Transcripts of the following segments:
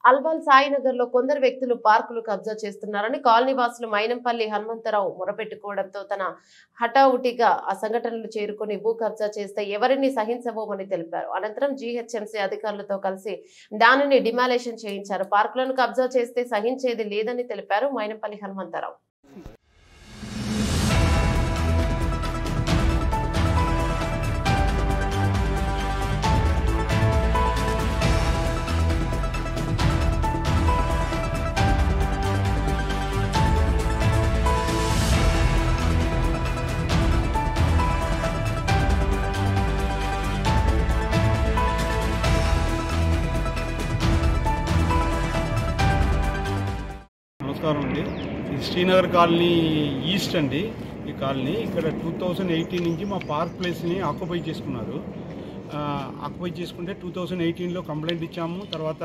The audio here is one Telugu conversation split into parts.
అల్వాల్ సాయినగర్ లో కొందరు వ్యక్తులు పార్కులు కబ్జా చేస్తున్నారని కాలనీవాసులు మైనంపల్లి హనుమంతరావు మొరపెట్టుకోవడంతో తన హఠావుటిగా ఆ సంఘటనలు చేరుకుని భూ కబ్జా చేస్తే ఎవరిని సహించబోమని తెలిపారు. అనంతరం జీహెచ్ఎంసీ అధికారులతో కలిసి దానిని డిమాలేషన్ చేయించారు. పార్కులను కబ్జా చేస్తే సహించేది లేదని తెలిపారు మైనంపల్లి హనుమంతరావు. నమస్కారం అండి. ఇది శ్రీనగర్ కాలనీ ఈస్ట్ అండి. ఈ కాలనీ ఇక్కడ 2018 నుంచి మా పార్క్ ప్లేస్ని ఆక్యుపై చేసుకున్నారు. ఆక్యుపై చేసుకుంటే 2018లో కంప్లైంట్ ఇచ్చాము. తర్వాత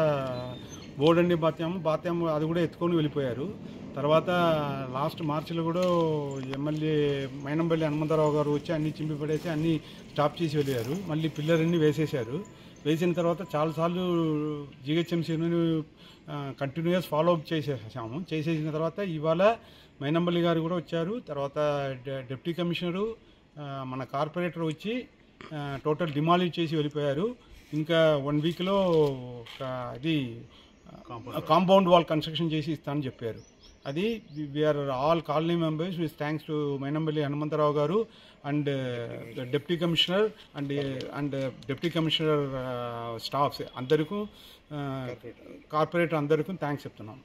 బోర్డు అండి బాత్యాము అది కూడా ఎత్తుకొని వెళ్ళిపోయారు. తర్వాత లాస్ట్ మార్చిలో కూడా ఎమ్మెల్యే మైనంపల్లి హనుమంతరావు గారు వచ్చి అన్ని చింపిపడేసి అన్నీ స్టాప్ చేసి వెళ్ళారు. మళ్ళీ పిల్లర్ అన్నీ వేసేశారు. వేసిన తర్వాత చాలాసార్లు జీహెచ్ఎంసీని కంటిన్యూస్ ఫాలో అప్ చేసేసిన తర్వాత ఇవాళ మైనంపల్లి గారు కూడా వచ్చారు. తర్వాత డిప్యూటీ కమిషనరు మన కార్పొరేటర్ వచ్చి టోటల్ డిమాలిష్ చేసి వెళ్ళిపోయారు. ఇంకా 1 వీక్లో అది కాంపౌండ్ వాల్ కన్స్ట్రక్షన్ చేసి ఇస్తానని చెప్పారు. అది we are all colony members with thanks to Mynampally Hanumantharao గారు and deputy commissioner and deputy commissioner staffs అందరికీ కార్పొరేటర్ అందరికీ థ్యాంక్స్ చెప్తున్నాం.